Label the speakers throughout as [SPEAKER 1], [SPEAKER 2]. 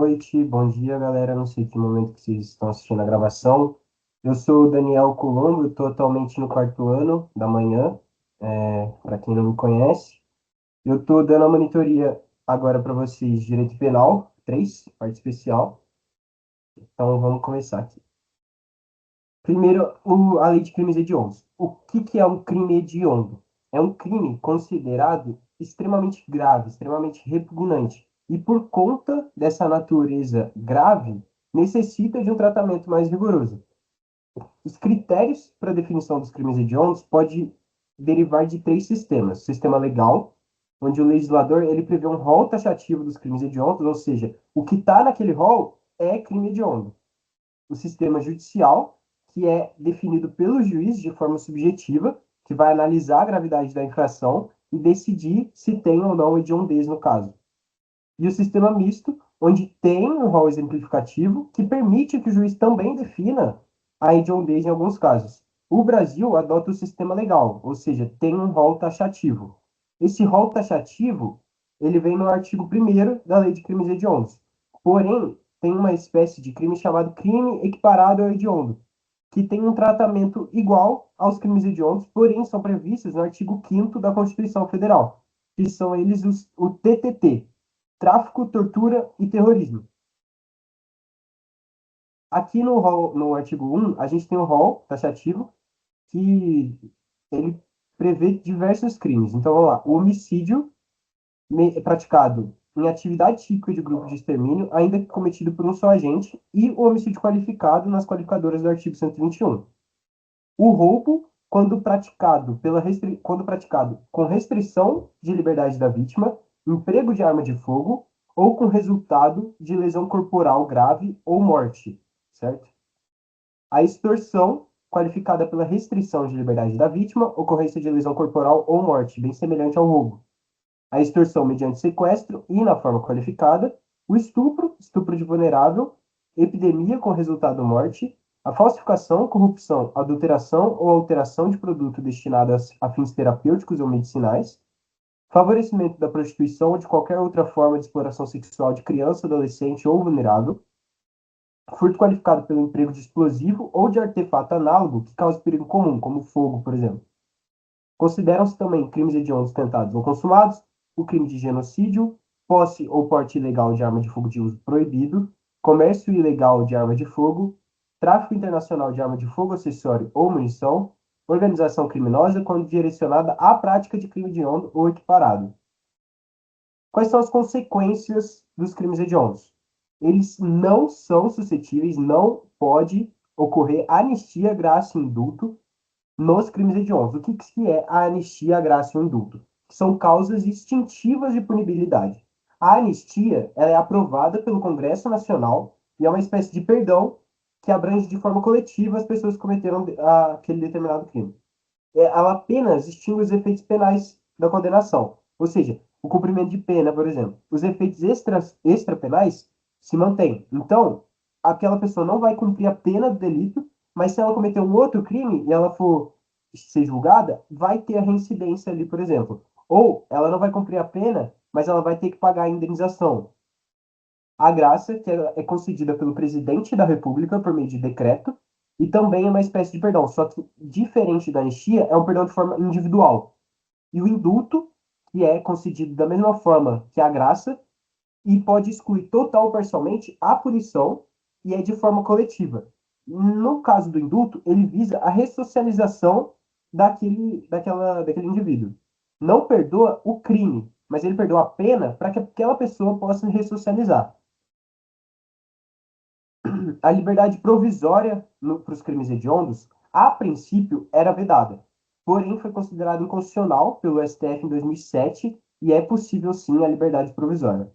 [SPEAKER 1] noite, bom dia, galera. Não sei que momento que vocês estão assistindo a gravação. Eu sou o Daniel Colombo, eu estou atualmente no quarto ano da manhã, para quem não me conhece. Eu estou dando a monitoria agora para vocês de Direito Penal 3, parte especial. Então vamos começar aqui. Primeiro, a lei de crimes hediondos. O que é um crime hediondo? É um crime considerado extremamente grave, extremamente repugnante. E por conta dessa natureza grave, necessita de um tratamento mais rigoroso. Os critérios para definição dos crimes hediondos podem derivar de três sistemas. O sistema legal, onde o legislador ele prevê um rol taxativo dos crimes hediondos, ou seja, o que está naquele rol é crime hediondo. O sistema judicial, que é definido pelo juiz de forma subjetiva, que vai analisar a gravidade da infração e decidir se tem ou não hediondez no caso. E o sistema misto, onde tem um rol exemplificativo que permite que o juiz também defina a hediondez em alguns casos. O Brasil adota o sistema legal, ou seja, tem um rol taxativo. Esse rol taxativo, ele vem no artigo 1º da Lei de Crimes Hediondos. Porém, tem uma espécie de crime chamado crime equiparado ao hediondo, que tem um tratamento igual aos crimes hediondos, porém são previstos no artigo 5º da Constituição Federal, que são eles o TTT, tráfico, tortura e terrorismo. Aqui no artigo 1, a gente tem o rol taxativo, que ele prevê diversos crimes. Então, vamos lá. O homicídio praticado em atividade típica de grupo de extermínio, ainda que cometido por um só agente, e o homicídio qualificado nas qualificadoras do artigo 121. O roubo, quando praticado com restrição de liberdade da vítima, emprego de arma de fogo ou com resultado de lesão corporal grave ou morte, certo? A extorsão, qualificada pela restrição de liberdade da vítima, ocorrência de lesão corporal ou morte, bem semelhante ao roubo. A extorsão mediante sequestro e na forma qualificada. O estupro, estupro de vulnerável, epidemia com resultado morte. A falsificação, corrupção, adulteração ou alteração de produto destinado a fins terapêuticos ou medicinais. Favorecimento da prostituição ou de qualquer outra forma de exploração sexual de criança, adolescente ou vulnerável. Furto qualificado pelo emprego de explosivo ou de artefato análogo que cause perigo comum, como fogo, por exemplo. Consideram-se também crimes hediondos tentados ou consumados, o crime de genocídio, posse ou porte ilegal de arma de fogo de uso proibido, comércio ilegal de arma de fogo, tráfico internacional de arma de fogo, acessório ou munição, organização criminosa quando direcionada à prática de crime hediondo ou equiparado. Quais são as consequências dos crimes hediondos? Eles não são suscetíveis, não pode ocorrer anistia, graça e indulto nos crimes hediondos. O que é a anistia, a graça e o indulto? São causas extintivas de punibilidade. A anistia ela é aprovada pelo Congresso Nacional e é uma espécie de perdão que abrange de forma coletiva as pessoas que cometeram aquele determinado crime. Ela apenas extingue os efeitos penais da condenação. Ou seja, o cumprimento de pena, por exemplo. Os efeitos extrapenais se mantêm. Então, aquela pessoa não vai cumprir a pena do delito, mas se ela cometer um outro crime e ela for ser julgada, vai ter a reincidência ali, por exemplo. Ou ela não vai cumprir a pena, mas ela vai ter que pagar a indenização. A graça, que é concedida pelo presidente da República por meio de decreto, e também é uma espécie de perdão, só que diferente da anistia, é um perdão de forma individual. E o indulto, que é concedido da mesma forma que a graça, e pode excluir total ou parcialmente a punição, e é de forma coletiva. No caso do indulto, ele visa a ressocialização daquele indivíduo. Não perdoa o crime, mas ele perdoa a pena para que aquela pessoa possa se ressocializar. A liberdade provisória para os crimes hediondos, a princípio, era vedada. Porém, foi considerado inconstitucional pelo STF em 2007 e é possível, sim, a liberdade provisória.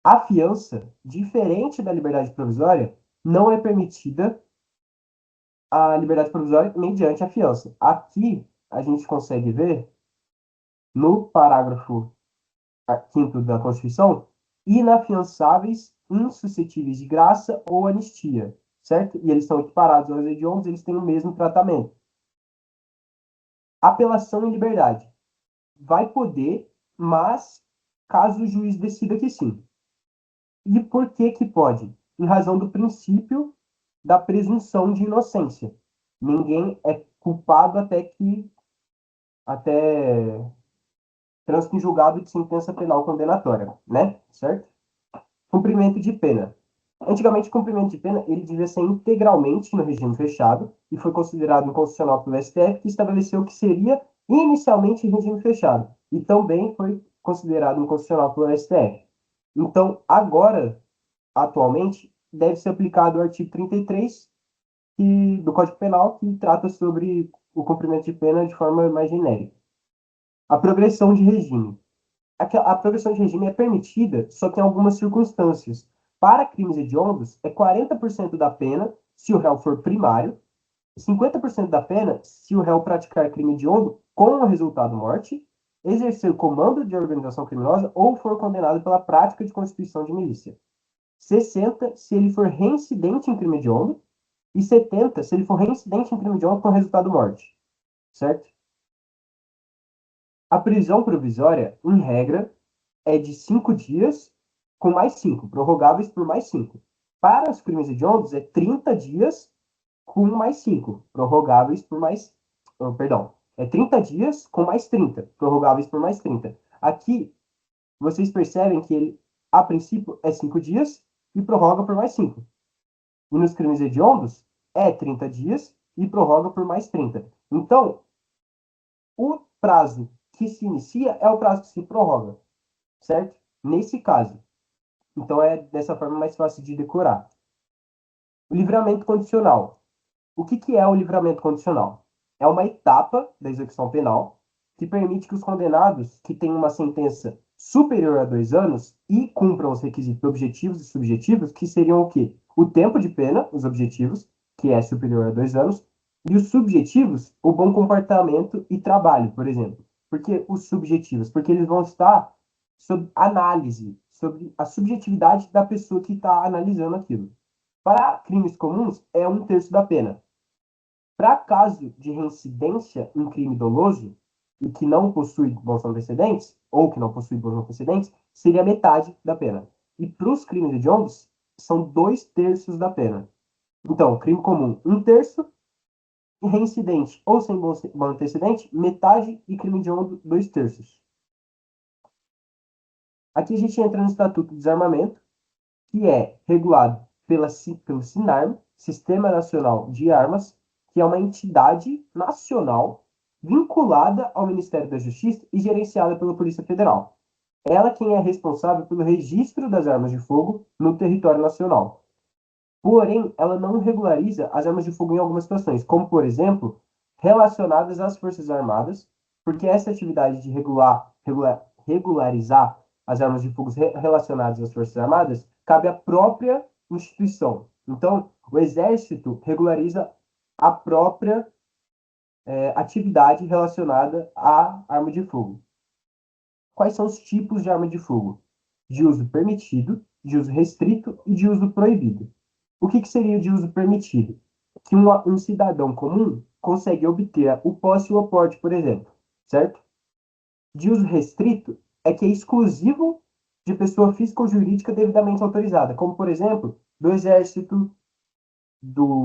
[SPEAKER 1] A fiança, diferente da liberdade provisória, não é permitida a liberdade provisória mediante a fiança. Aqui, a gente consegue ver, no parágrafo 5º da Constituição, inafiançáveis, insuscetíveis de graça ou anistia, certo? E eles são equiparados aos hediondos, eles têm o mesmo tratamento. Apelação em liberdade. Vai poder, mas caso o juiz decida que sim. E por que que pode? Em razão do princípio da presunção de inocência. Ninguém é culpado até trânsito em julgado de sentença penal condenatória, né? Certo? Cumprimento de pena. Antigamente, o cumprimento de pena ele devia ser integralmente no regime fechado e foi considerado inconstitucional pelo STF, que estabeleceu que seria inicialmente em regime fechado e também foi considerado inconstitucional pelo STF. Então, agora, atualmente, deve ser aplicado o artigo 33 do Código Penal, que trata sobre o cumprimento de pena de forma mais genérica. A progressão de regime. A progressão de regime é permitida só que em algumas circunstâncias. Para crimes hediondos, é 40% da pena se o réu for primário, 50% da pena se o réu praticar crime hediondo com o resultado morte, exercer comando de organização criminosa ou for condenado pela prática de constituição de milícia. 60 se ele for reincidente em crime hediondo e 70 se ele for reincidente em crime hediondo com resultado morte. Certo? A prisão provisória, em regra, é de 5 dias com mais 5, prorrogáveis por mais 5. Para os crimes hediondos, é 30 dias com mais 5, prorrogáveis por mais. Oh, perdão. É 30 dias com mais 30, prorrogáveis por mais 30. Aqui, vocês percebem que ele, a princípio, é 5 dias e prorroga por mais 5. E nos crimes hediondos, é 30 dias e prorroga por mais 30. Então, o prazo que se inicia é o prazo que se prorroga, certo? Nesse caso. Então é dessa forma mais fácil de decorar. O livramento condicional. O que, que é o livramento condicional? É uma etapa da execução penal que permite que os condenados que têm uma sentença superior a 2 anos e cumpram os requisitos objetivos e subjetivos, que seriam o quê? O tempo de pena, os objetivos, que é superior a 2 anos, e os subjetivos, o bom comportamento e trabalho, por exemplo. Por que os subjetivos? Porque eles vão estar sob análise, sobre a subjetividade da pessoa que está analisando aquilo. Para crimes comuns, é 1/3 da pena. Para caso de reincidência em crime doloso e que não possui bons antecedentes, ou que não possui bons antecedentes, seria metade da pena. E para os crimes hediondos, são 2/3 da pena. Então, crime comum, 1/3, reincidente ou sem bom antecedente, metade, e crime hediondo, 2/3. Aqui a gente entra no Estatuto do Desarmamento, que é regulado pelo SINARM, Sistema Nacional de Armas, que é uma entidade nacional vinculada ao Ministério da Justiça e gerenciada pela Polícia Federal. Ela quem é responsável pelo registro das armas de fogo no território nacional. Porém, ela não regulariza as armas de fogo em algumas situações, como, por exemplo, relacionadas às Forças Armadas, porque essa atividade de regularizar as armas de fogo relacionadas às Forças Armadas cabe à própria instituição. Então, o Exército regulariza a própria atividade relacionada à arma de fogo. Quais são os tipos de arma de fogo? De uso permitido, de uso restrito e de uso proibido. O que, que seria de uso permitido? Que um cidadão comum consegue obter o posse e o aporte, por exemplo, certo? De uso restrito é que é exclusivo de pessoa física ou jurídica devidamente autorizada, como, por exemplo, do Exército,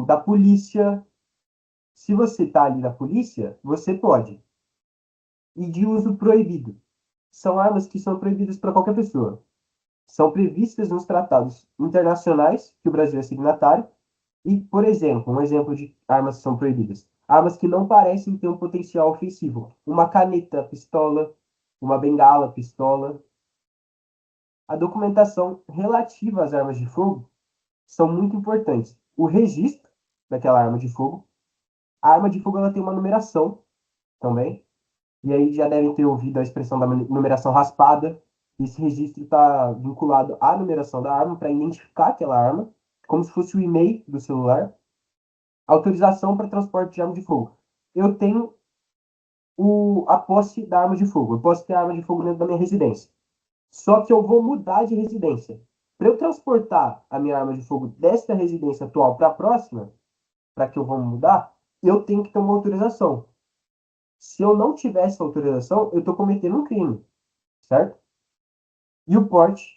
[SPEAKER 1] da polícia. Se você está ali na polícia, você pode. E de uso proibido. São armas que são proibidas para qualquer pessoa. São previstas nos tratados internacionais que o Brasil é signatário. E, por exemplo, um exemplo de armas que são proibidas. Armas que não parecem ter um potencial ofensivo. Uma caneta, pistola. Uma bengala, pistola. A documentação relativa às armas de fogo são muito importantes. O registro daquela arma de fogo. A arma de fogo ela tem uma numeração também. E aí já devem ter ouvido a expressão da numeração raspada. Esse registro está vinculado à numeração da arma para identificar aquela arma, como se fosse o e-mail do celular. Autorização para transporte de arma de fogo. Eu tenho a posse da arma de fogo. Eu posso ter a arma de fogo dentro da minha residência. Só que eu vou mudar de residência. Para eu transportar a minha arma de fogo desta residência atual para a próxima, para que eu vou mudar, eu tenho que ter uma autorização. Se eu não tivesse autorização, eu estou cometendo um crime, certo? E o porte,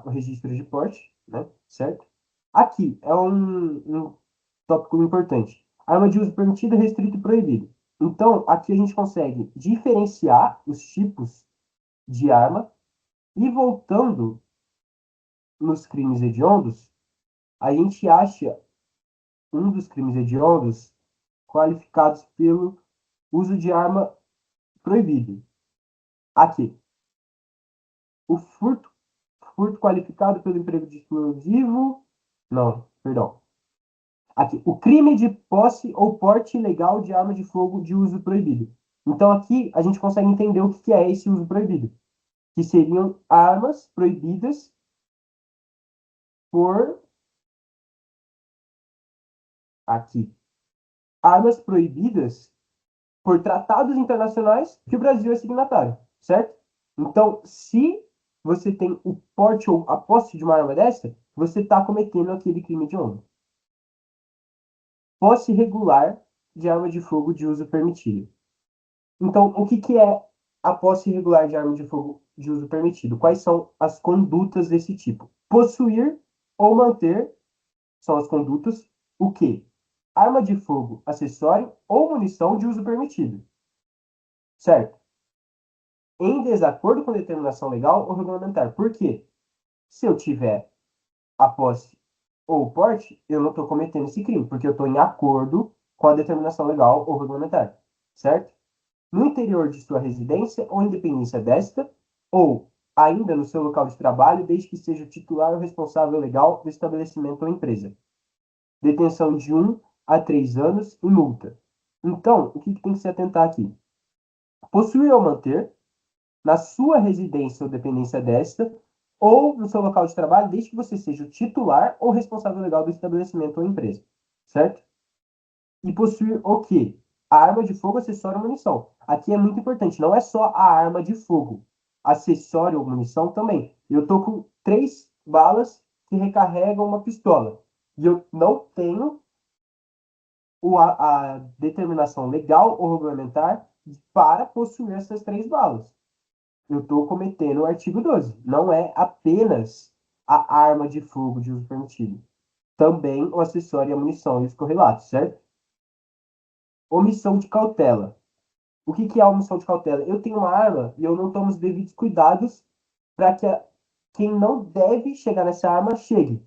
[SPEAKER 1] o registro de porte, né? Certo? Aqui é um tópico importante. Arma de uso permitido, restrito e proibido. Então, aqui a gente consegue diferenciar os tipos de arma e voltando nos crimes hediondos, a gente acha um dos crimes hediondos qualificados pelo uso de arma proibido. Aqui, o furto qualificado pelo emprego de explosivo. Não, perdão. Aqui, o crime de posse ou porte ilegal de arma de fogo de uso proibido. Então, aqui a gente consegue entender o que é esse uso proibido, que seriam armas proibidas por aqui. Armas proibidas por tratados internacionais que o Brasil é signatário, certo? Então, se você tem o porte ou a posse de uma arma dessa, você está cometendo aquele crime de honra. Posse regular de arma de fogo de uso permitido. Então, o que é a posse irregular de arma de fogo de uso permitido? Quais são as condutas desse tipo? Possuir ou manter são as condutas. O quê? Arma de fogo, acessório ou munição de uso permitido. Certo? Em desacordo com determinação legal ou regulamentar. Por quê? Se eu tiver a posse ou o porte, eu não estou cometendo esse crime, porque eu estou em acordo com a determinação legal ou regulamentar. Certo? No interior de sua residência ou independência desta, ou ainda no seu local de trabalho, desde que seja o titular ou responsável legal do estabelecimento ou empresa. Detenção de 1 a 3 anos e multa. Então, o que tem que se atentar aqui? Possuir ou manter, na sua residência ou dependência desta, ou no seu local de trabalho, desde que você seja o titular ou responsável legal do estabelecimento ou empresa. Certo? E possuir o quê? A arma de fogo, acessório ou munição. Aqui é muito importante, não é só a arma de fogo. Acessório ou munição também. Eu tô com 3 balas que recarregam uma pistola. E eu não tenho a determinação legal ou regulamentar para possuir essas 3 balas. Eu estou cometendo o artigo 12. Não é apenas a arma de fogo de uso permitido. Também o acessório e a munição e os correlatos, certo? Omissão de cautela. O que é a omissão de cautela? Eu tenho uma arma e eu não tomo os devidos cuidados para que quem não deve chegar nessa arma chegue.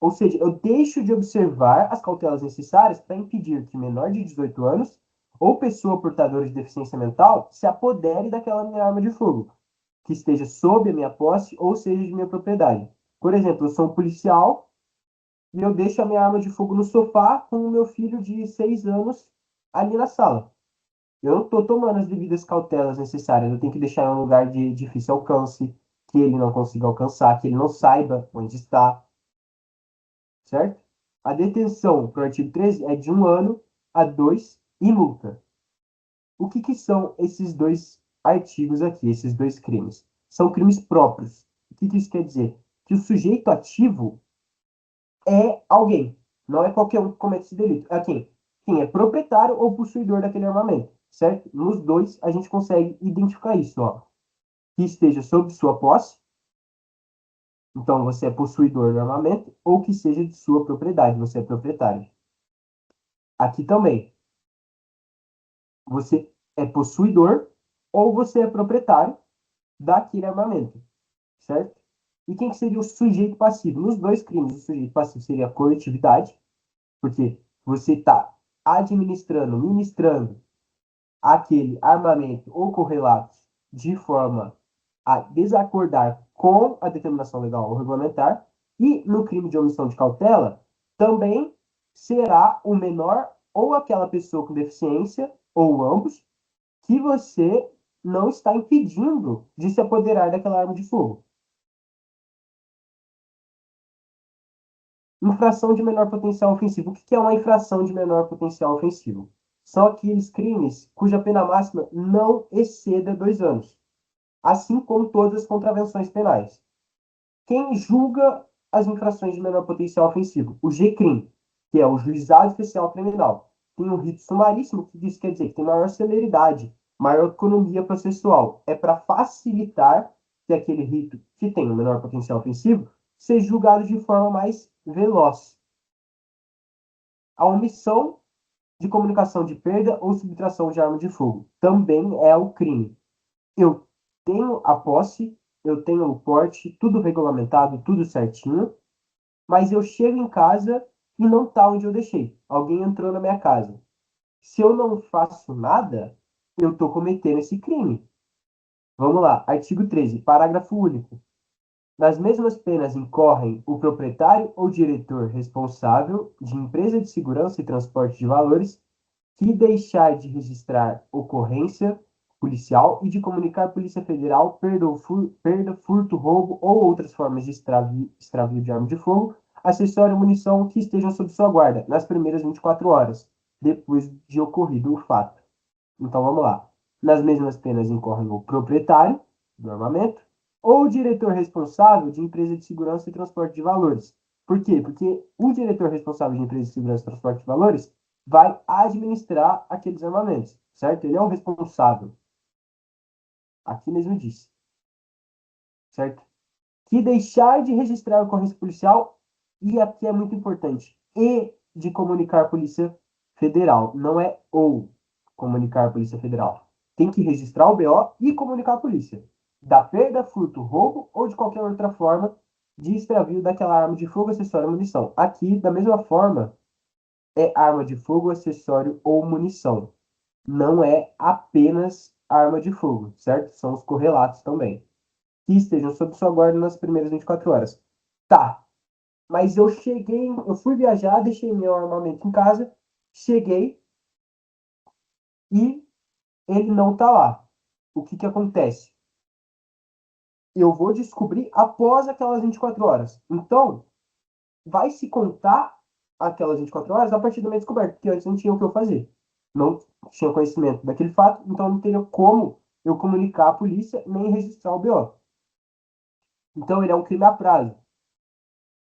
[SPEAKER 1] Ou seja, eu deixo de observar as cautelas necessárias para impedir que menor de 18 anos ou pessoa portadora de deficiência mental se apodere daquela minha arma de fogo, que esteja sob a minha posse ou seja de minha propriedade. Por exemplo, eu sou um policial e eu deixo a minha arma de fogo no sofá com o meu filho de 6 anos ali na sala. Eu não estou tomando as devidas cautelas necessárias. Eu tenho que deixar em um lugar de difícil alcance, que ele não consiga alcançar, que ele não saiba onde está, certo? A detenção, para o artigo 13, é de 1 ano a 2 e multa. O que são esses dois artigos aqui, esses dois crimes? São crimes próprios. O que isso quer dizer? Que o sujeito ativo é alguém. Não é qualquer um que comete esse delito. É quem? Quem é proprietário ou possuidor daquele armamento, certo? Nos dois, a gente consegue identificar isso, ó. Que esteja sob sua posse, então você é possuidor do armamento, ou que seja de sua propriedade, você é proprietário. Aqui também, você é possuidor ou você é proprietário daquele armamento, certo? E quem que seria o sujeito passivo? Nos dois crimes, o sujeito passivo seria a coletividade, porque você está administrando, ministrando aquele armamento ou correlatos de forma a desacordar com a determinação legal ou regulamentar, e no crime de omissão de cautela, também será o menor ou aquela pessoa com deficiência, ou ambos, que você não está impedindo de se apoderar daquela arma de fogo. Infração de menor potencial ofensivo. O que é uma infração de menor potencial ofensivo? São aqueles crimes cuja pena máxima não exceda 2 anos, assim como todas as contravenções penais. Quem julga as infrações de menor potencial ofensivo? O GCRIM, que é o Juizado Especial Criminal. Tem um rito sumaríssimo, que isso quer dizer que tem maior celeridade, maior economia processual. É para facilitar que aquele rito que têm um menor potencial ofensivo, ser julgado de forma mais veloz. A omissão de comunicação de perda ou subtração de arma de fogo também é o crime. Eu tenho a posse, eu tenho o porte, tudo regulamentado, tudo certinho, mas eu chego em casa e não tá onde eu deixei. Alguém entrou na minha casa. Se eu não faço nada, eu estou cometendo esse crime. Vamos lá, artigo 13, parágrafo único. Nas mesmas penas incorrem o proprietário ou diretor responsável de empresa de segurança e transporte de valores que deixar de registrar ocorrência policial e de comunicar à Polícia Federal perda, furto, roubo ou outras formas de extravio de arma de fogo, acessório ou munição que estejam sob sua guarda nas primeiras 24 horas, depois de ocorrido o fato. Então vamos lá. Nas mesmas penas incorrem o proprietário do armamento ou o diretor responsável de empresa de segurança e transporte de valores. Por quê? Porque o diretor responsável de empresa de segurança e transporte de valores vai administrar aqueles armamentos, certo? Ele é o responsável. Aqui mesmo disse, certo? Que deixar de registrar a ocorrência policial, e aqui é muito importante, e de comunicar à Polícia Federal. Não é ou comunicar à Polícia Federal. Tem que registrar o BO e comunicar à polícia. Da perda, furto, roubo ou de qualquer outra forma de extravio daquela arma de fogo, acessório ou munição. Aqui, da mesma forma, é arma de fogo, acessório ou munição. Não é apenas arma de fogo, certo? São os correlatos também. Que estejam sob sua guarda nas primeiras 24 horas. Tá, mas eu fui viajar, deixei meu armamento em casa, cheguei e ele não tá lá. O que que acontece? Eu vou descobrir após aquelas 24 horas. Então, vai se contar aquelas 24 horas a partir da minha descoberta, porque antes não tinha o que eu fazer. Não tinha conhecimento daquele fato, então não teria como eu comunicar à polícia nem registrar o BO. Então, ele é um crime a prazo.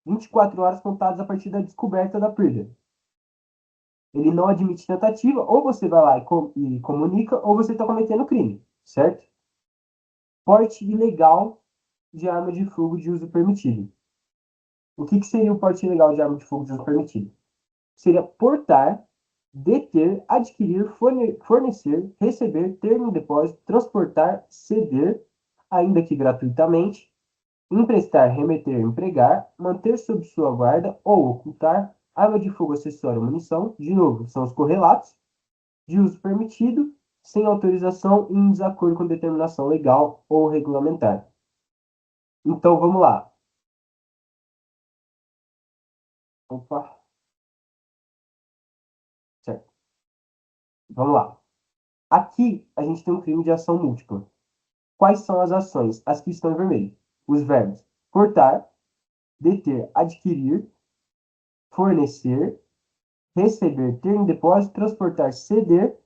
[SPEAKER 1] 24 horas contadas a partir da descoberta da perda. Ele não admite tentativa, ou você vai lá e comunica, ou você está cometendo crime, certo? Porte ilegal de arma de fogo de uso permitido. O que seria o porte ilegal de arma de fogo de uso permitido? Seria portar, deter, adquirir, fornecer, receber, ter no depósito, transportar, ceder, ainda que gratuitamente, emprestar, remeter, empregar, manter sob sua guarda ou ocultar arma de fogo, acessório ou munição, de novo, são os correlatos, de uso permitido, sem autorização e em desacordo com determinação legal ou regulamentar. Então, vamos lá. Opa, certo. Vamos lá. Aqui, a gente tem um crime de ação múltipla. Quais são as ações? As que estão em vermelho. Os verbos portar, deter, adquirir, fornecer, receber, ter em depósito, transportar, ceder,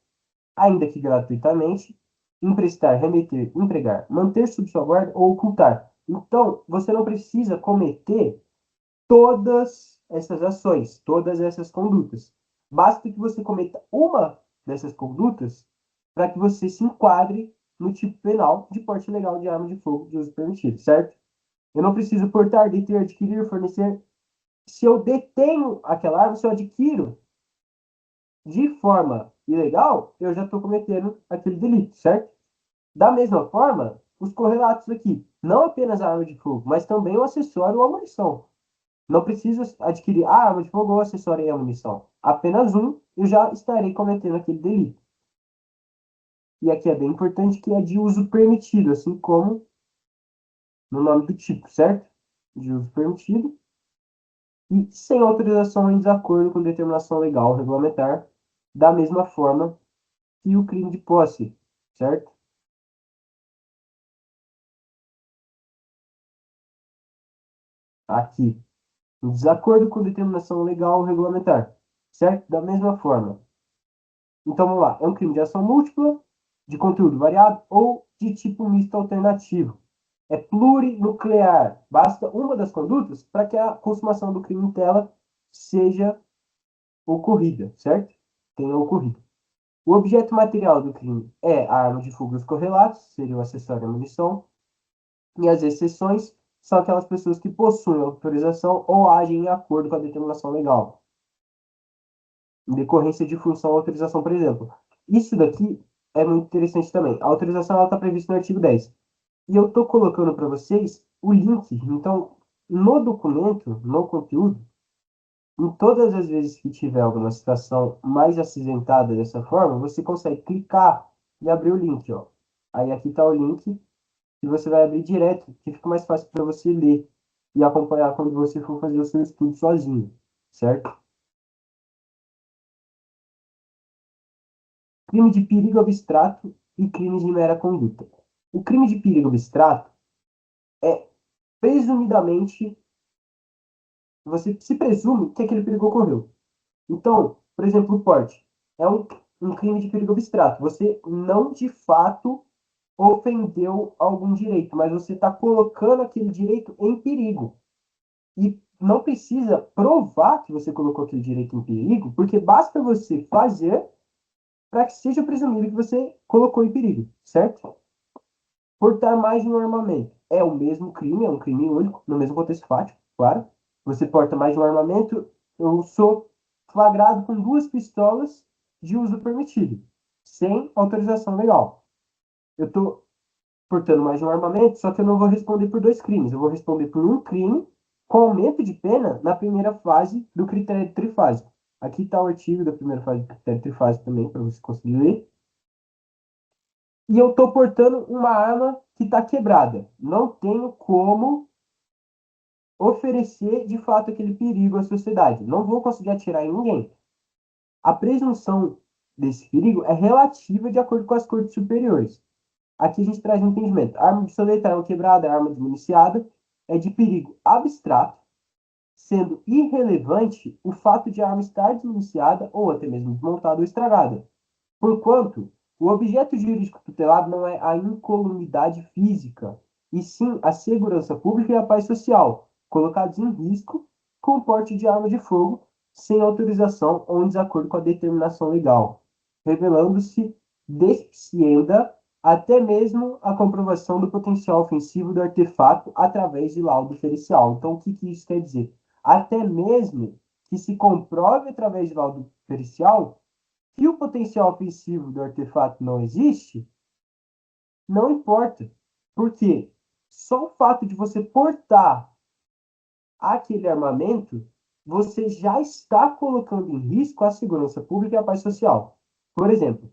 [SPEAKER 1] ainda que gratuitamente, emprestar, remeter, empregar, manter sob sua guarda ou ocultar. Então, você não precisa cometer todas essas ações, todas essas condutas. Basta que você cometa uma dessas condutas para que você se enquadre no tipo penal de porte ilegal de arma de fogo de uso permitido, certo? Eu não preciso portar, deter, adquirir, fornecer. Se eu detenho aquela arma, se eu adquiro de forma ilegal, eu já estou cometendo aquele delito, certo? Da mesma forma, os correlatos aqui, não apenas a arma de fogo, mas também o acessório ou a munição. Não preciso adquirir a arma de fogo ou acessório e a munição. Apenas um, eu já estarei cometendo aquele delito. E aqui é bem importante que é de uso permitido, assim como no nome do tipo, certo? De uso permitido e sem autorização em desacordo com determinação legal ou regulamentar, da mesma forma que o crime de posse, certo? Aqui, em desacordo com determinação legal ou regulamentar, certo? Da mesma forma. Então vamos lá, é um crime de ação múltipla, de conteúdo variado ou de tipo misto alternativo. É plurinuclear. Basta uma das condutas para que a consumação do crime em tela seja ocorrida, certo? Tenha ocorrido. O objeto material do crime é a arma de fogo e os correlatos, seria o acessório e a munição, e as exceções são aquelas pessoas que possuem autorização ou agem em acordo com a determinação legal, em decorrência de função ou autorização, por exemplo. Isso daqui é muito interessante também. A autorização está prevista no artigo 10. E eu estou colocando para vocês o link. Então, no documento, no conteúdo, em todas as vezes que tiver alguma situação mais acinzentada dessa forma, você consegue clicar e abrir o link, ó. Aí aqui está o link e você vai abrir direto, que fica mais fácil para você ler e acompanhar quando você for fazer o seu estudo sozinho, certo? Crime de perigo abstrato e crime de mera conduta. O crime de perigo abstrato é, presumidamente, você se presume que aquele perigo ocorreu. Então, por exemplo, o porte é um crime de perigo abstrato. Você não, de fato, ofendeu algum direito, mas você está colocando aquele direito em perigo. E não precisa provar que você colocou aquele direito em perigo, porque basta você fazer para que seja presumido que você colocou em perigo, certo? Portar mais de um armamento é o mesmo crime, é um crime único, no mesmo contexto fático, claro. Você porta mais de um armamento, eu sou flagrado com 2 pistolas de uso permitido, sem autorização legal. Eu estou portando mais de um armamento, só que eu não vou responder por 2 crimes, eu vou responder por um crime com aumento de pena na primeira fase do critério trifásico. Aqui está o artigo da primeira fase do critério trifásico também, para você conseguir ler. E eu estou portando uma arma que está quebrada. Não tenho como oferecer de fato aquele perigo à sociedade. Não vou conseguir atirar em ninguém. A presunção desse perigo é relativa de acordo com as cortes superiores. Aqui a gente traz um entendimento. A arma obsoleta, arma quebrada, arma desmuniciada é de perigo abstrato, sendo irrelevante o fato de a arma estar desmuniciada ou até mesmo desmontada ou estragada. Porquanto, o objeto jurídico tutelado não é a incolumidade física, e sim a segurança pública e a paz social, colocados em risco com o porte de arma de fogo sem autorização ou em desacordo com a determinação legal, revelando-se descienda até mesmo a comprovação do potencial ofensivo do artefato através de laudo pericial. Então, o que, que isso quer dizer? Até mesmo que se comprove através de laudo pericial que o potencial ofensivo do artefato não existe, não importa. Porque só o fato de você portar aquele armamento, você já está colocando em risco a segurança pública e a paz social. Por exemplo,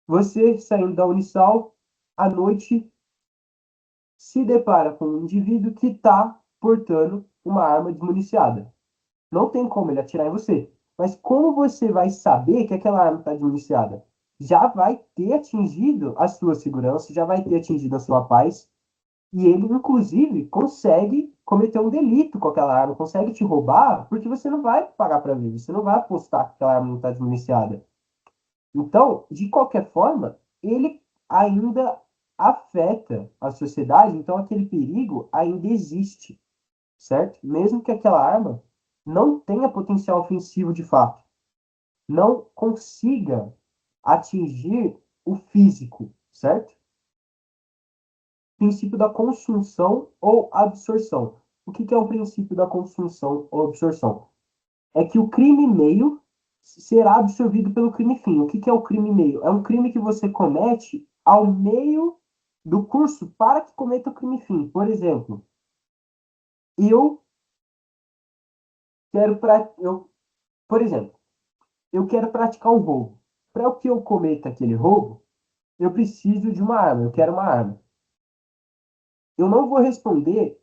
[SPEAKER 1] você saindo da Unisal à noite se depara com um indivíduo que está portando uma arma desmuniciada. Não tem como ele atirar em você. Mas como você vai saber que aquela arma está desmuniciada? Já vai ter atingido a sua segurança, já vai ter atingido a sua paz, e ele, inclusive, consegue cometer um delito com aquela arma, consegue te roubar, porque você não vai pagar para ver, você não vai apostar que aquela arma não está desmuniciada. Então, de qualquer forma, ele ainda afeta a sociedade, então aquele perigo ainda existe, certo? Mesmo que aquela arma não tenha potencial ofensivo de fato, não consiga atingir o físico, certo? Princípio da consunção ou absorção. O que é o princípio da consunção ou absorção? É que o crime meio será absorvido pelo crime fim. O que é o crime meio? É um crime que você comete ao meio do curso para que cometa o crime fim. Por exemplo, eu quero para eu, por exemplo, eu quero praticar um roubo. Para que eu cometa aquele roubo, eu preciso de uma arma, eu quero uma arma. Eu não vou responder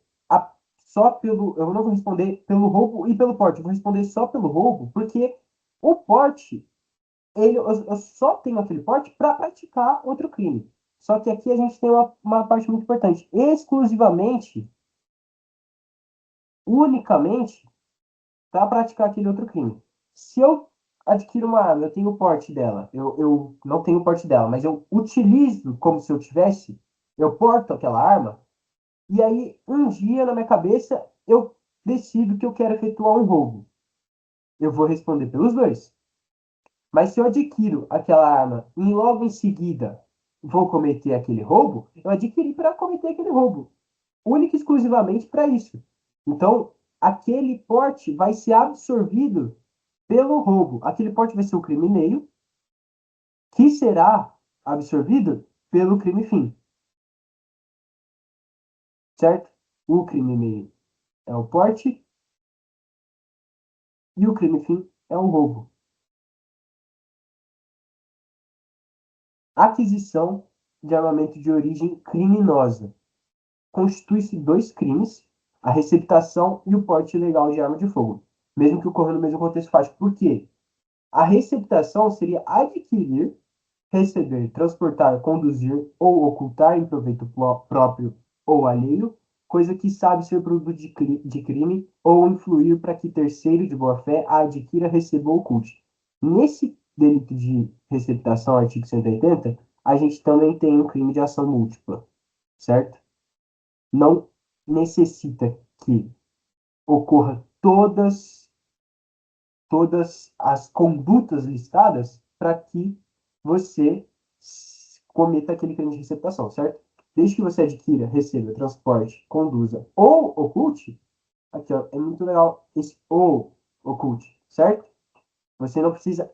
[SPEAKER 1] só pelo, eu não vou responder pelo roubo e pelo porte, eu vou responder só pelo roubo, porque o porte, eu só tenho aquele porte para praticar outro crime. Só que aqui a gente tem uma parte muito importante. Exclusivamente, unicamente, para praticar aquele outro crime. Se eu adquiro uma arma, eu tenho o porte dela, eu não tenho o porte dela, mas eu utilizo como se eu tivesse, eu porto aquela arma, e aí um dia na minha cabeça eu decido que eu quero efetuar um roubo. Eu vou responder pelos dois. Mas se eu adquiro aquela arma e logo em seguida vou cometer aquele roubo, eu adquiri para cometer aquele roubo. única e exclusivamente para isso. Então, aquele porte vai ser absorvido pelo roubo. Aquele porte vai ser o crime meio, que será absorvido pelo crime fim, certo? O crime meio é o porte e o crime fim é o roubo. Aquisição de armamento de origem criminosa. Constitui-se dois crimes, a receptação e o porte ilegal de arma de fogo, mesmo que ocorra no mesmo contexto fático. Por quê? A receptação seria adquirir, receber, transportar, conduzir ou ocultar em proveito próprio ou alheio, coisa que sabe ser produto de crime ou influir para que terceiro de boa-fé a adquira, receba ou oculte. Nesse delito de receptação, artigo 180, a gente também tem um crime de ação múltipla, certo? Não necessita que ocorra todas as condutas listadas para que você cometa aquele crime de receptação, certo? Desde que você adquira, receba, transporte, conduza ou oculte, aqui ó, é muito legal esse ou oculte, certo? Você não precisa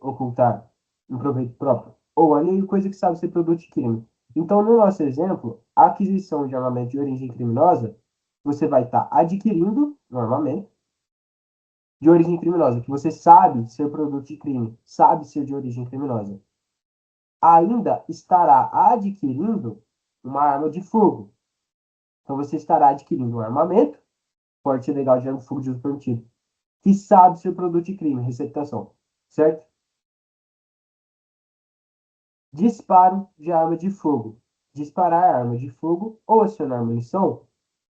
[SPEAKER 1] ocultar um proveito próprio ou alheio, coisa que sabe ser produto de crime. Então, no nosso exemplo, a aquisição de armamento de origem criminosa, você vai estar adquirindo no armamento de origem criminosa, que você sabe ser produto de crime, sabe ser de origem criminosa, ainda estará adquirindo uma arma de fogo. Então você estará adquirindo um armamento, porte ilegal de arma de fogo de uso permitido, que sabe ser produto de crime, receptação, certo? Disparo de arma de fogo. Disparar arma de fogo ou acionar munição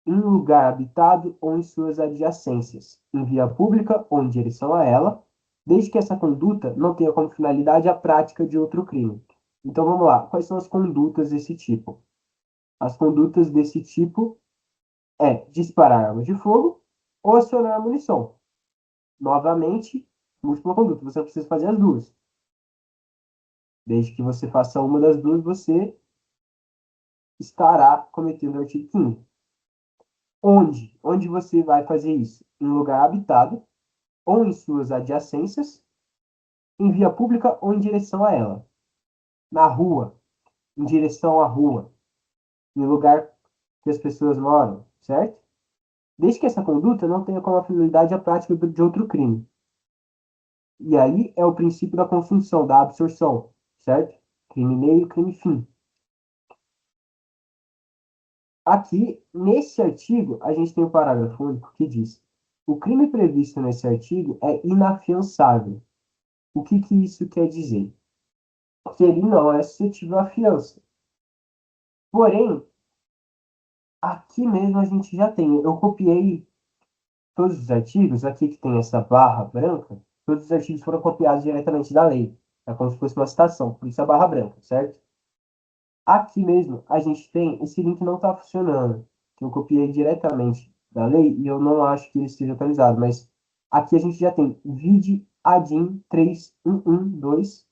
[SPEAKER 1] em lugar habitado ou em suas adjacências, em via pública ou em direção a ela, desde que essa conduta não tenha como finalidade a prática de outro crime. Então vamos lá, quais são as condutas desse tipo? As condutas desse tipo é disparar arma de fogo ou acionar munição. Novamente, múltipla conduta, você precisa fazer as duas. Desde que você faça uma das duas, você estará cometendo o artigo 5º. Onde? Onde você vai fazer isso? Em lugar habitado ou em suas adjacências, em via pública ou em direção a ela. Na rua, em direção à rua, em lugar que as pessoas moram, certo? Desde que essa conduta não tenha como finalidade a prática de outro crime. E aí é o princípio da consunção, da absorção, certo? Crime meio, crime fim. Aqui, nesse artigo, a gente tem um parágrafo único que diz: o crime previsto nesse artigo é inafiançável. O que isso quer dizer? Que ele não é suscetível à fiança. Porém, aqui mesmo a gente já tem. Eu copiei todos os artigos, aqui que tem essa barra branca, todos os artigos foram copiados diretamente da lei. É como se fosse uma citação, por isso a barra branca, certo? Aqui mesmo a gente tem, esse link não está funcionando, que eu copiei diretamente da lei e eu não acho que ele esteja atualizado, mas aqui a gente já tem vide ADIM 3112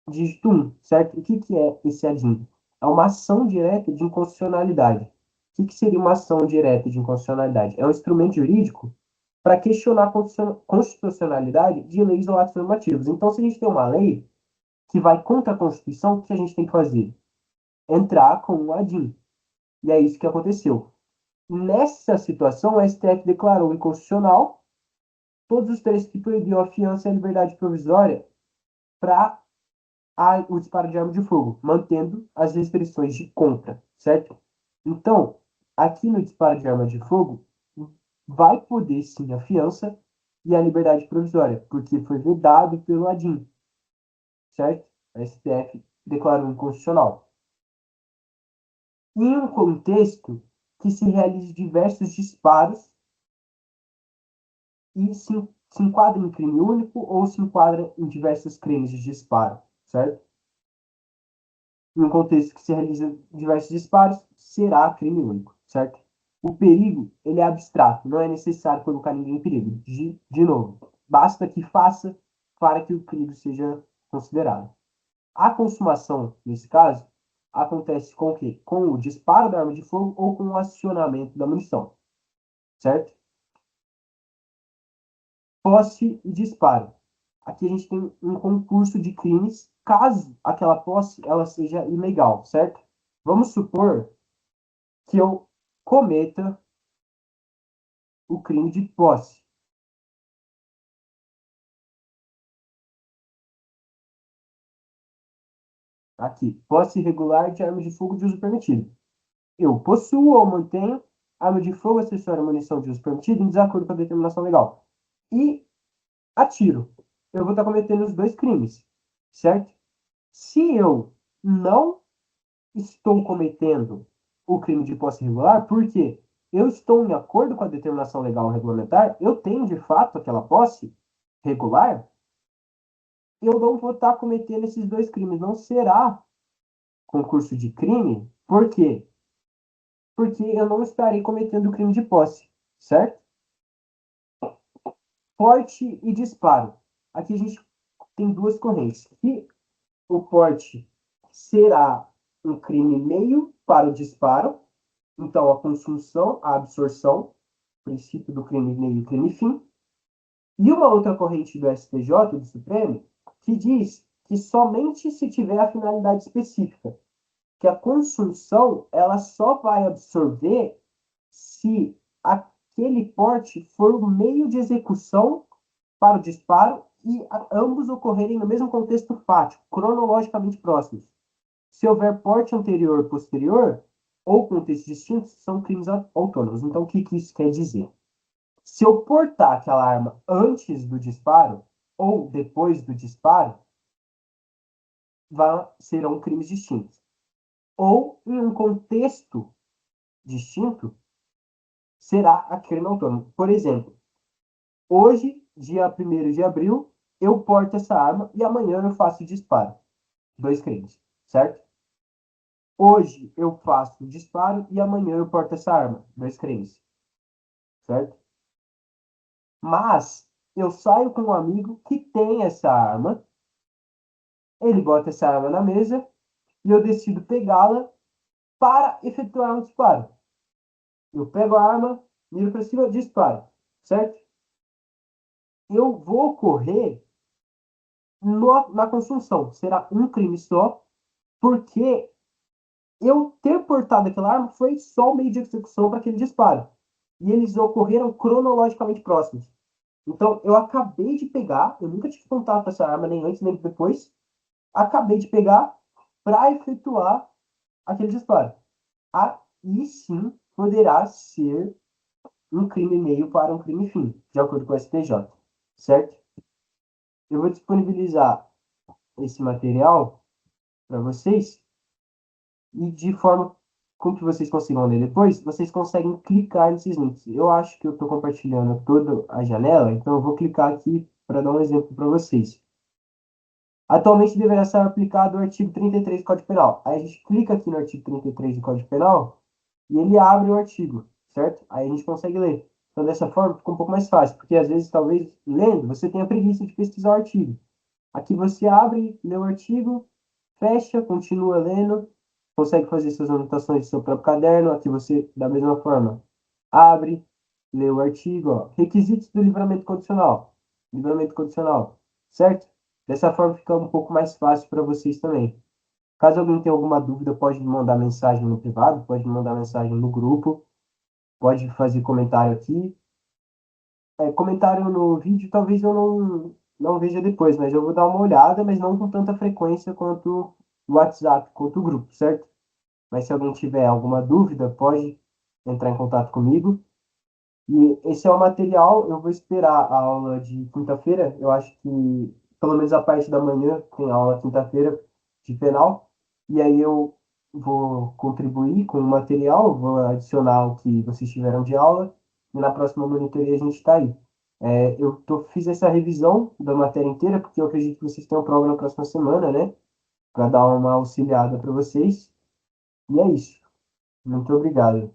[SPEAKER 1] dígito 1, certo? O que é esse ADIM? É uma ação direta de inconstitucionalidade. O que seria uma ação direta de inconstitucionalidade? É um instrumento jurídico para questionar a constitucionalidade de leis ou atos normativos. Então, se a gente tem uma lei que vai contra a Constituição, o que a gente tem que fazer? Entrar com um ADIM. E é isso que aconteceu. Nessa situação, o STF declarou inconstitucional todos os trechos que proibiam a fiança e a liberdade provisória para o disparo de arma de fogo, mantendo as restrições de compra, certo? Então, aqui no disparo de arma de fogo, vai poder sim a fiança e a liberdade provisória, porque foi vedado pelo ADIM, certo? A STF declarou inconstitucional. Em um contexto que se realize diversos disparos e se enquadra em crime único ou se enquadra em diversos crimes de disparo, certo? Em um contexto que se realiza diversos disparos, será crime único, certo? O perigo, ele é abstrato, não é necessário colocar ninguém em perigo. De novo, basta que faça para que o perigo seja considerado. A consumação, nesse caso, acontece com o quê? Com o disparo da arma de fogo ou com o acionamento da munição, certo? Posse e disparo. Aqui a gente tem um concurso de crimes, caso aquela posse ela seja ilegal, certo? Vamos supor que eu cometa o crime de posse. Aqui, posse irregular de arma de fogo de uso permitido. Eu possuo ou mantenho arma de fogo, acessório ou munição de uso permitido em desacordo com a determinação legal. E atiro. Eu vou estar cometendo os dois crimes, certo? Se eu não estou cometendo o crime de posse irregular, porque eu estou em acordo com a determinação legal regulamentar, eu tenho de fato aquela posse regular, eu não vou estar cometendo esses dois crimes. Não será concurso de crime, por quê? Porque eu não estarei cometendo o crime de posse, certo? Porte e disparo. Aqui a gente tem duas correntes. E o porte será um crime meio para o disparo, então a consunção, a absorção, princípio do crime meio e crime fim. E uma outra corrente do STJ, do Supremo, que diz que somente se tiver a finalidade específica, que a consunção ela só vai absorver se aquele porte for o meio de execução para o disparo e ambos ocorrerem no mesmo contexto fático, cronologicamente próximos. Se houver porte anterior ou posterior, ou contextos distintos, são crimes autônomos. Então, o que isso quer dizer? Se eu portar aquela arma antes do disparo ou depois do disparo, serão crimes distintos. Ou em um contexto distinto, será a crime autônomo. Por exemplo, hoje, dia 1º de abril, eu porto essa arma e amanhã eu faço o disparo. Dois crimes, certo? Hoje eu faço o disparo e amanhã eu porto essa arma. Dois crimes, certo? Mas eu saio com um amigo que tem essa arma, ele bota essa arma na mesa e eu decido pegá-la para efetuar um disparo. Eu pego a arma, miro para cima, disparo, certo? Eu vou correr na construção. Será um crime só, porque eu ter portado aquela arma foi só o meio de execução para aquele disparo. E eles ocorreram cronologicamente próximos. Então, eu acabei de pegar, eu nunca tive contato com essa arma, nem antes nem depois. Acabei de pegar para efetuar aquele disparo. Aí sim poderá ser um crime meio para um crime fim, de acordo com o STJ, certo? Eu vou disponibilizar esse material para vocês e de forma com que vocês consigam ler depois, vocês conseguem clicar nesses links. Eu acho que eu estou compartilhando toda a janela, então eu vou clicar aqui para dar um exemplo para vocês. Atualmente deverá ser aplicado o artigo 33 do Código Penal. Aí a gente clica aqui no artigo 33 do Código Penal e ele abre o artigo, certo? Aí a gente consegue ler. Então, dessa forma, fica um pouco mais fácil, porque às vezes, talvez, lendo, você tenha preguiça de pesquisar o artigo. Aqui você abre, lê o artigo, fecha, continua lendo, consegue fazer suas anotações do seu próprio caderno. Aqui você, da mesma forma, abre, lê o artigo, ó. Requisitos do livramento condicional. Livramento condicional, certo? Dessa forma fica um pouco mais fácil para vocês também. Caso alguém tenha alguma dúvida, pode me mandar mensagem no privado, pode me mandar mensagem no grupo, pode fazer comentário aqui. Comentário no vídeo, talvez eu não veja depois, mas eu vou dar uma olhada, mas não com tanta frequência quanto o WhatsApp, quanto o grupo, certo? Mas se alguém tiver alguma dúvida, pode entrar em contato comigo. E esse é o material, eu vou esperar a aula de quinta-feira, eu acho que pelo menos a parte da manhã tem aula quinta-feira de penal, e aí eu vou contribuir com o material, vou adicionar o que vocês tiveram de aula, e na próxima monitoria a gente está aí. Fiz essa revisão da matéria inteira, porque eu acredito que vocês tenham prova na próxima semana, né? Para dar uma auxiliada para vocês. E é isso. Muito obrigado.